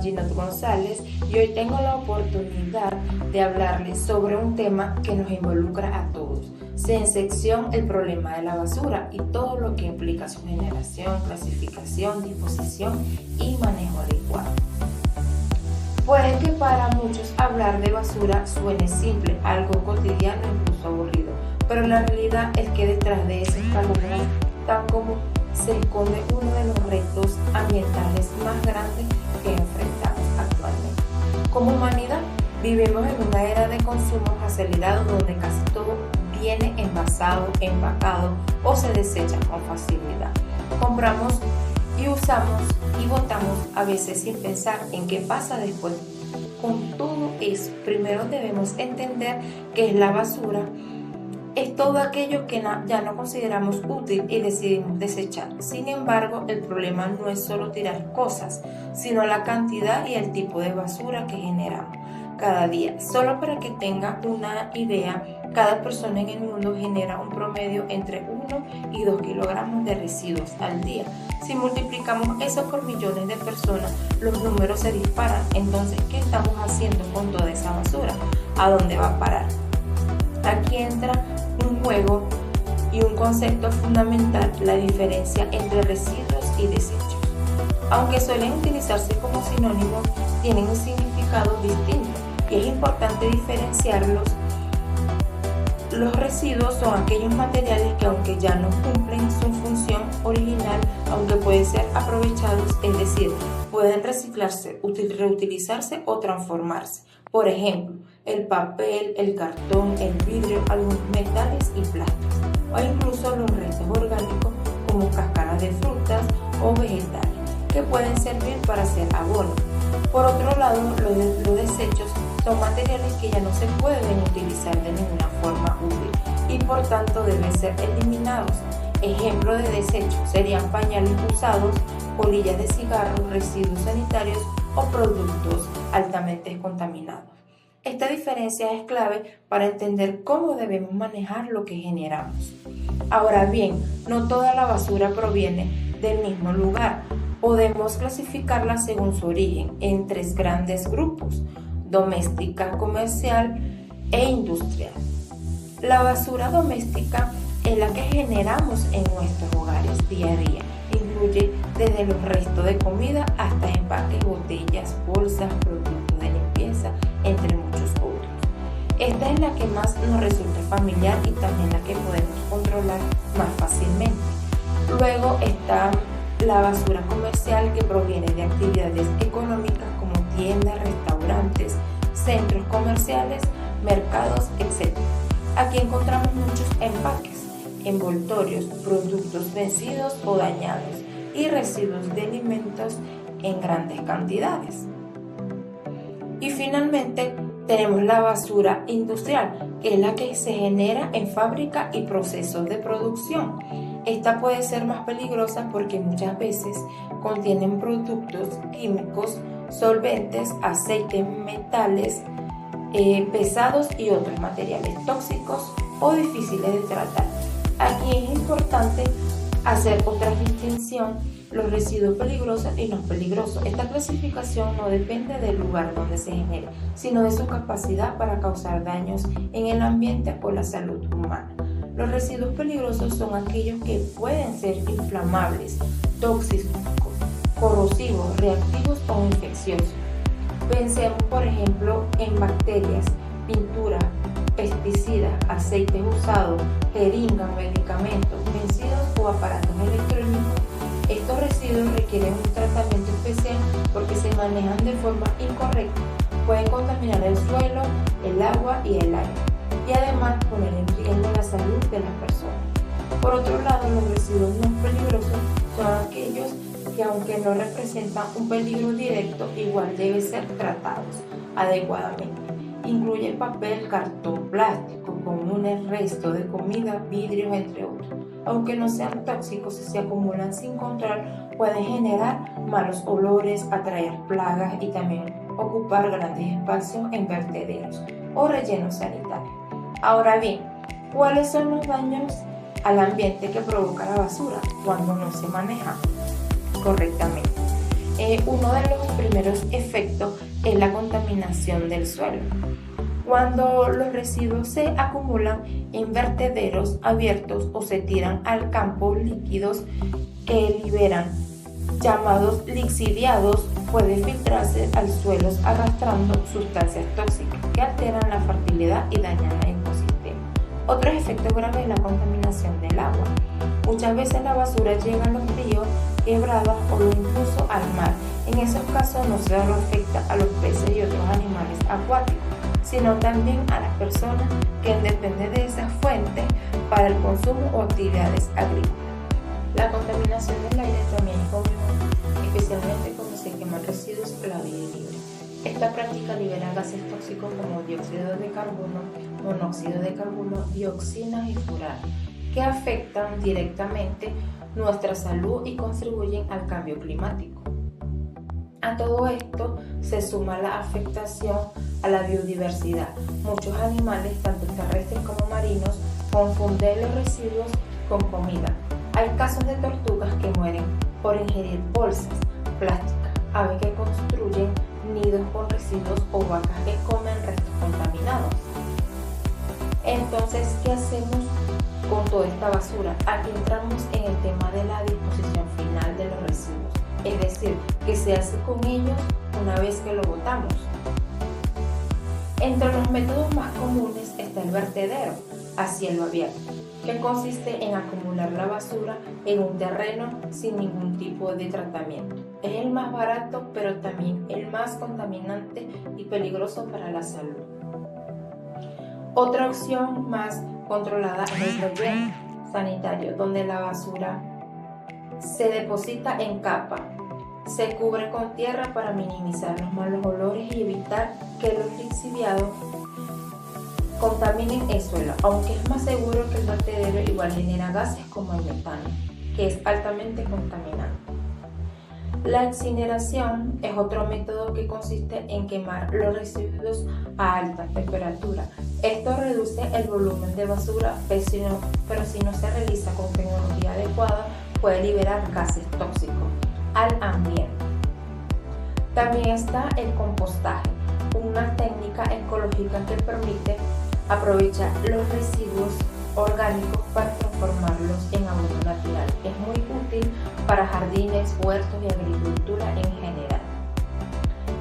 Ginot González y hoy tengo la oportunidad de hablarles sobre un tema que nos involucra a todos, en sección el problema de la basura y todo lo que implica su generación, clasificación, disposición y manejo adecuado. Puede que para muchos hablar de basura suene simple, algo cotidiano e incluso aburrido, pero la realidad es que detrás de ese escalón tan común se esconde uno de los retos ambientales más grandes que enfrentamos actualmente. Como humanidad, vivimos en una era de consumo acelerado donde casi todo viene envasado, empacado o se desecha con facilidad. Compramos y usamos y botamos a veces sin pensar en qué pasa después. Con todo eso, primero debemos entender qué es la basura. Es todo aquello que ya no consideramos útil y decidimos desechar. Sin embargo, el problema no es solo tirar cosas, sino la cantidad y el tipo de basura que generamos cada día. Solo para que tenga una idea, cada persona en el mundo genera un promedio entre 1 y 2 kilogramos de residuos al día. Si multiplicamos eso por millones de personas, los números se disparan. Entonces, ¿qué estamos haciendo con toda esa basura? ¿A dónde va a parar? Aquí entra un juego y un concepto fundamental, la diferencia entre residuos y desechos. Aunque suelen utilizarse como sinónimos, tienen un significado distinto y es importante diferenciarlos. Los residuos son aquellos materiales que, aunque ya no cumplen su función original, aunque pueden ser aprovechados, es decir, pueden reciclarse, reutilizarse o transformarse. Por ejemplo, el papel, el cartón, el vidrio, algunos metales y plásticos, o incluso los restos orgánicos como cáscaras de frutas o vegetales, que pueden servir para hacer abono. Por otro lado, los desechos son materiales que ya no se pueden utilizar de ninguna forma útil y por tanto deben ser eliminados. Ejemplo de desechos serían pañales usados, colillas de cigarros, residuos sanitarios o productos altamente contaminados. Esta diferencia es clave para entender cómo debemos manejar lo que generamos. Ahora bien, no toda la basura proviene del mismo lugar. Podemos clasificarla según su origen en 3 grandes grupos: doméstica, comercial e industrial. La basura doméstica es la que generamos en nuestros hogares día a día. Incluye desde los restos de comida hasta empaques, botellas, bolsas, productos de limpieza, entre muchos otros. Esta es la que más nos resulta familiar y también la que podemos controlar más fácilmente. Luego está la basura comercial, que proviene de actividades económicas como tiendas, restaurantes, centros comerciales, mercados, etc. Aquí encontramos muchos empaques, envoltorios, productos vencidos o dañados y residuos de alimentos en grandes cantidades. Y finalmente tenemos la basura industrial, que es la que se genera en fábrica y procesos de producción. Esta puede ser más peligrosa porque muchas veces contienen productos químicos, solventes, aceites, metales pesados y otros materiales tóxicos o difíciles de tratar. Aquí es importante hacer otra distinción: los residuos peligrosos y no peligrosos. Esta clasificación no depende del lugar donde se genere, sino de su capacidad para causar daños en el ambiente o la salud humana. Los residuos peligrosos son aquellos que pueden ser inflamables, tóxicos, corrosivos, reactivos o infecciosos. Pensemos, por ejemplo, en bacterias, pintura, pesticidas, aceites usados, jeringas, medicamentos, vencidos o aparatos electrónicos. Estos residuos requieren un tratamiento especial porque se manejan de forma incorrecta. Pueden contaminar el suelo, el agua y el aire, y además poner en riesgo la salud de las personas. Por otro lado, los residuos no peligrosos son aquellos que, aunque no representan un peligro directo, igual deben ser tratados adecuadamente. Incluye papel, cartón, plástico, comunes, restos de comida, vidrios, entre otros. Aunque no sean tóxicos, si se acumulan sin control, pueden generar malos olores, atraer plagas y también ocupar grandes espacios en vertederos o rellenos sanitarios. Ahora bien, ¿cuáles son los daños al ambiente que provoca la basura cuando no se maneja correctamente? Uno de los primeros efectos es la contaminación del suelo. Cuando los residuos se acumulan en vertederos abiertos o se tiran al campo, líquidos que liberan, llamados lixiviados, pueden filtrarse al suelo arrastrando sustancias tóxicas que alteran la fertilidad y dañan el ecosistema. Otro efecto grave es la contaminación del agua. Muchas veces la basura llega a los ríos, quebradas o incluso al mar. En esos casos no solo afecta a los peces y otros animales acuáticos, sino también a las personas que dependen de esas fuentes para el consumo o actividades agrícolas. La contaminación del aire también es común, especialmente cuando se queman residuos al aire libre. Esta práctica libera gases tóxicos como dióxido de carbono, monóxido de carbono, dioxinas y furanos, que afectan directamente nuestra salud y contribuyen al cambio climático. A todo esto se suma la afectación a la biodiversidad. Muchos animales, tanto terrestres como marinos, confunden los residuos con comida. Hay casos de tortugas que mueren por ingerir bolsas plásticas, aves que construyen nidos con residuos o vacas que comen restos contaminados. Entonces, ¿qué hacemos con toda esta basura? Aquí entramos en el tema de la disposición final de los residuos, es decir, qué se hace con ellos una vez que lo botamos. Entre los métodos más comunes está el vertedero a cielo abierto, que consiste en acumular la basura en un terreno sin ningún tipo de tratamiento. Es el más barato, pero también el más contaminante y peligroso para la salud. Otra opción más controlada es el relleno sanitario, donde la basura se deposita en capa, se cubre con tierra para minimizar los malos olores y evitar que los lixiviados contaminen el suelo, aunque es más seguro que el vertedero igual genera gases como el metano, que es altamente contaminante. La incineración es otro método que consiste en quemar los residuos a alta temperatura. Esto reduce el volumen de basura, pero si no se realiza con tecnología adecuada, puede liberar gases tóxicos al ambiente. También está el compostaje, una técnica ecológica que permite aprovechar los residuos orgánicos para transformarlos en abono natural. Es muy útil para jardines, huertos y agricultura en general.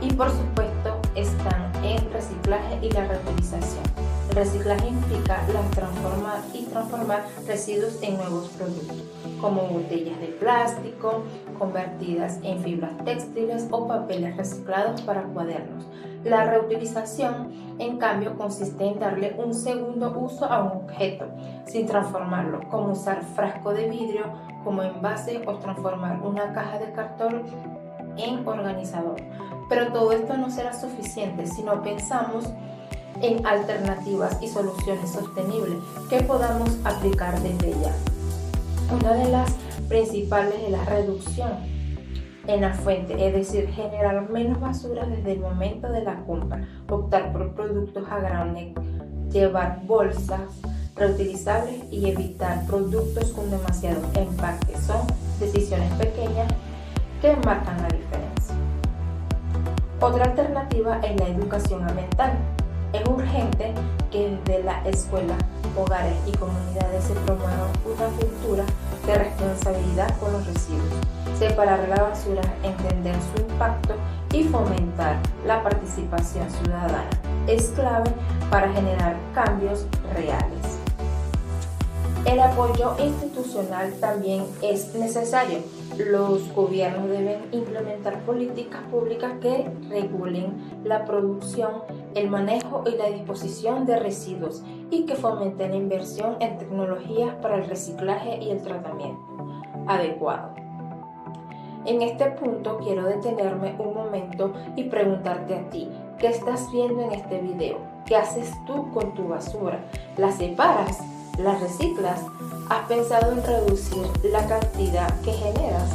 Y por supuesto están el reciclaje y la reutilización. El reciclaje implica transformar residuos en nuevos productos, como botellas de plástico convertidas en fibras textiles o papeles reciclados para cuadernos. La reutilización, en cambio, consiste en darle un segundo uso a un objeto, sin transformarlo, como usar frasco de vidrio como envase o transformar una caja de cartón en organizador. Pero todo esto no será suficiente si no pensamos en alternativas y soluciones sostenibles que podamos aplicar desde ya. Una de las principales es la reducción en la fuente, es decir, generar menos basura desde el momento de la compra, optar por productos a granel, llevar bolsas reutilizables y evitar productos con demasiado empaque. Son decisiones pequeñas que marcan la diferencia. Otra alternativa es la educación ambiental. Es urgente que desde la escuela, hogares y comunidades se promueva una cultura de responsabilidad con los residuos, separar la basura, entender su impacto y fomentar la participación ciudadana. Es clave para generar cambios reales. El apoyo institucional también es necesario. Los gobiernos deben implementar políticas públicas que regulen la producción, el manejo y la disposición de residuos y que fomenten la inversión en tecnologías para el reciclaje y el tratamiento adecuado. En este punto quiero detenerme un momento y preguntarte a ti, ¿qué estás viendo en este video? ¿Qué haces tú con tu basura? ¿La separas? ¿La reciclas? ¿Has pensado en reducir la cantidad que generas?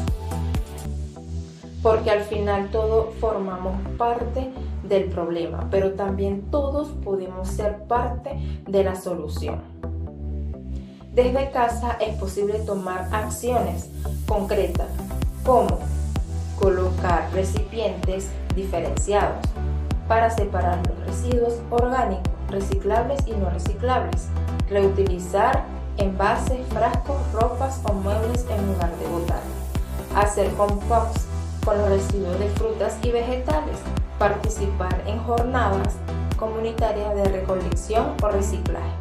Porque al final todos formamos parte del problema, pero también todos podemos ser parte de la solución. Desde casa es posible tomar acciones concretas, como colocar recipientes diferenciados para separar los residuos orgánicos, reciclables y no reciclables, reutilizar envases, frascos, ropas o muebles en lugar de botar, hacer compost con los residuos de frutas y vegetales, participar en jornadas comunitarias de recolección o reciclaje,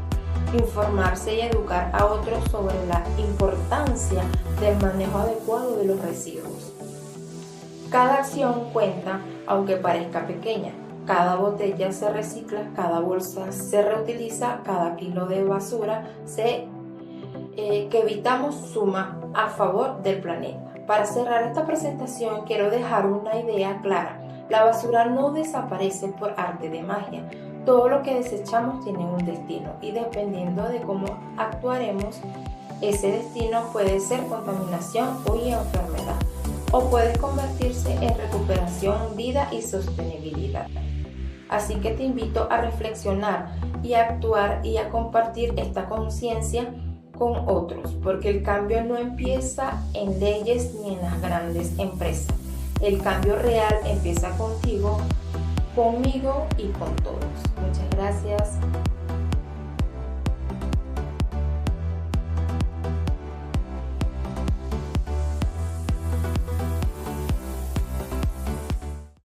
informarse y educar a otros sobre la importancia del manejo adecuado de los residuos. Cada acción cuenta, aunque parezca pequeña. Cada botella se recicla, cada bolsa se reutiliza, cada kilo de basura que evitamos suma a favor del planeta. Para cerrar esta presentación quiero dejar una idea clara. La basura no desaparece por arte de magia. Todo lo que desechamos tiene un destino y dependiendo de cómo actuaremos, ese destino puede ser contaminación o enfermedad, o puede convertirse en recuperación, vida y sostenibilidad. Así que te invito a reflexionar y a actuar y a compartir esta conciencia con otros, porque el cambio no empieza en leyes ni en las grandes empresas. El cambio real empieza contigo, conmigo y con todos. Muchas gracias.